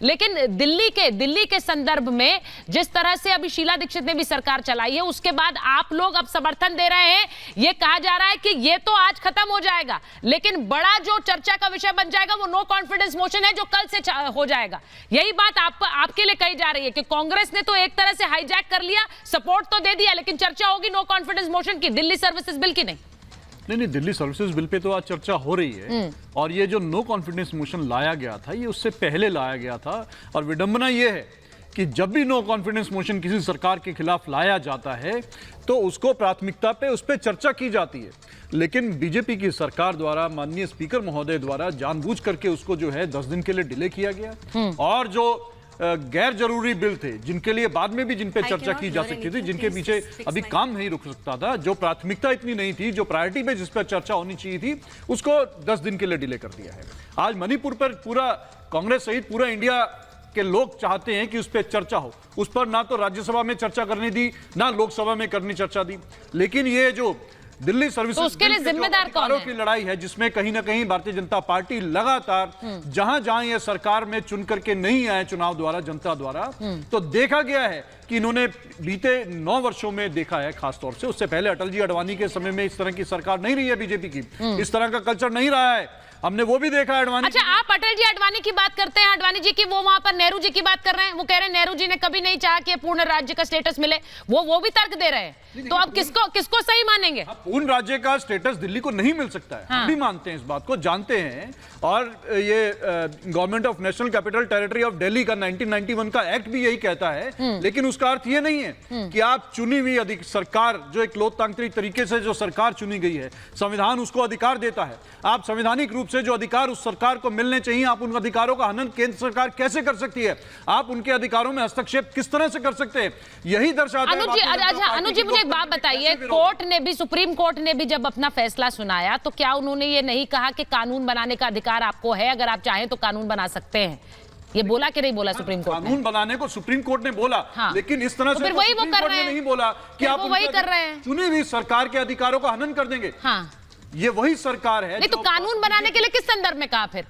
लेकिन दिल्ली के संदर्भ में जिस तरह से अभी शीला दीक्षित ने भी सरकार चलाई है, उसके बाद आप लोग अब समर्थन दे रहे हैं। ये कहा जा रहा है कि ये तो आज खत्म हो जाएगा, लेकिन बड़ा जो चर्चा का विषय बन जाएगा वो नो कॉन्फिडेंस मोशन है, जो कल से हो जाएगा। यही बात आपके लिए कही जा रही है कि कांग्रेस ने तो एक तरह से हाईजैक कर लिया, सपोर्ट तो दे दिया, लेकिन चर्चा होगी नो कॉन्फिडेंस मोशन की, दिल्ली सर्विसेज बिल की नहीं। नहीं, दिल्ली सर्विसेज बिल पे तो आज चर्चा हो रही है। और ये जो नो कॉन्फिडेंस मोशन लाया गया था, ये उससे पहले लाया गया था। और विडंबना ये है कि जब भी नो कॉन्फिडेंस मोशन किसी सरकार के खिलाफ लाया जाता है तो उसको प्राथमिकता पे उस पर चर्चा की जाती है, लेकिन बीजेपी की सरकार द्वारा, माननीय स्पीकर महोदय द्वारा जानबूझ करके उसको जो है 10 दिन के लिए डिले किया गया। और जो गैर जरूरी बिल थे, जिनके लिए बाद में भी जिन पे चर्चा की जा सकती थी, जिनके पीछे अभी काम नहीं रुक सकता था, जो प्राथमिकता इतनी नहीं थी, जो प्रायोरिटी पे जिस पर चर्चा होनी चाहिए थी, उसको 10 दिन के लिए डिले कर दिया है। आज मणिपुर पर पूरा कांग्रेस सहित पूरा इंडिया के लोग चाहते हैं कि उस पर चर्चा हो। उस पर ना तो राज्यसभा में चर्चा करने दी, ना लोकसभा में करनी चर्चा दी। लेकिन ये जो दिल्ली सर्विसेज तो उसके लिए जिम्मेदार कौन है? की लड़ाई है, जिसमें कहीं ना कहीं भारतीय जनता पार्टी लगातार जहां जहां ये सरकार में चुन करके नहीं आए चुनाव द्वारा, जनता द्वारा, तो देखा गया है कि इन्होंने बीते 9 वर्षों में देखा है, खासतौर से उससे पहले अटल जी अडवाणी के समय में इस तरह की सरकार नहीं रही है बीजेपी की, इस तरह का कल्चर नहीं रहा है, हमने वो भी देखा है। अडवाणी, अच्छा, आप अटल जी अडवाणी की बात करते हैं, अडवाणी जी की, वो वहां पर नेहरू जी की बात कर रहे हैं। वो कह रहे हैं नेहरू जी ने कभी नहीं चाहा कि पूर्ण राज्य का स्टेटस मिले, वो भी तर्क दे रहे हैं। तो अब किसको सही मानेंगे? पूर्ण राज्य का स्टेटस दिल्ली को नहीं मिल सकता है। हम भी मानते हैं, इस बात को जानते हैं। और ये government of national capital territory of Delhi का 1991 का एक्ट भी यही कहता है। लेकिन उसका अर्थ ये नहीं है कि आप चुनी हुई सरकार, जो एक लोकतांत्रिक तरीके से जो सरकार चुनी गई है, संविधान उसको अधिकार देता है। आप संवैधानिक रूप से जो अधिकार उस सरकार को मिलने चाहिए, आप उन अधिकारों का हनन केंद्र सरकार कैसे कर सकती है? आप उनके अधिकारों में हस्तक्षेप किस तरह से कर सकते हैं? यही दर्शाता है। अनुज जी, मुझे एक बात बताइए, सुप्रीम कोर्ट ने भी जब अपना फैसला सुनाया तो क्या उन्होंने ये नहीं कहा कि कानून बनाने का अधिकार आपको है, अगर आप चाहें तो कानून बना सकते हैं? ये बोला कि नहीं बोला सुप्रीम कोर्ट ने? कानून बनाने को सुप्रीम कोर्ट ने बोला। हाँ। लेकिन इस तरह से तो वही वो कर रहे हैं, नहीं बोला कि आप वही कर रहे हैं, चुनी हुई सरकार के अधिकारों का हनन कर देंगे। हाँ, ये वही सरकार है। नहीं तो कानून बनाने के लिए किस संदर्भ में कहा? फिर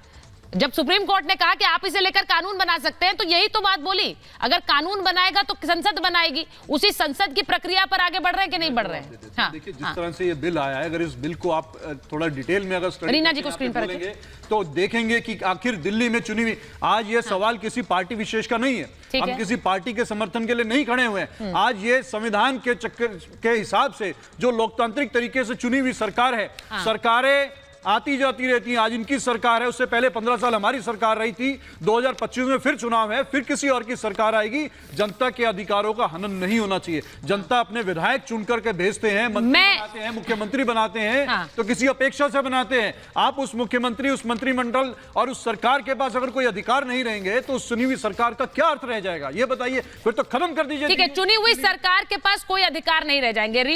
जब सुप्रीम कोर्ट ने कहा कि आप इसे लेकर कानून बना सकते हैं, तो यही तो बात बोली। अगर कानून बनाएगा तो संसद बनाएगी, उसी संसद की प्रक्रिया पर आगे बढ़ रहे हैं कि नहीं बढ़ रहे हैं? हाँ, देखिए, जिस तरह से ये बिल आया है, अगर इस बिल को आप थोड़ा डिटेल में अगर रीना जी को स्क्रीन पर रखेंगे तो देखेंगे कि आखिर दिल्ली में चुनी हुई, आज ये सवाल किसी पार्टी विशेष का नहीं है, हम किसी पार्टी के समर्थन के लिए नहीं खड़े हुए हैं। आज ये संविधान के चक्कर के हिसाब से जो लोकतांत्रिक तरीके से चुनी हुई सरकार है, सरकारें आती जाती रहती हैं। आज इनकी सरकार है, उससे पहले 15 साल हमारी सरकार रही थी, 2025 में फिर चुनाव है, फिर किसी और की सरकार आएगी। जनता के अधिकारों का हनन नहीं होना चाहिए। जनता अपने विधायक चुन करके भेजते हैं, मंत्री बनाते हैं, मुख्यमंत्री बनाते हैं। हाँ। तो किसी अपेक्षा से बनाते हैं। आप उस मुख्यमंत्री, उस मंत्रिमंडल और उस सरकार के पास अगर कोई अधिकार नहीं रहेंगे तो उस चुनी हुई सरकार का क्या अर्थ रह जाएगा? ये बताइए, फिर तो खत्म कर दीजिए। ठीक है, चुनी हुई सरकार के पास कोई अधिकार नहीं रह जाएंगे।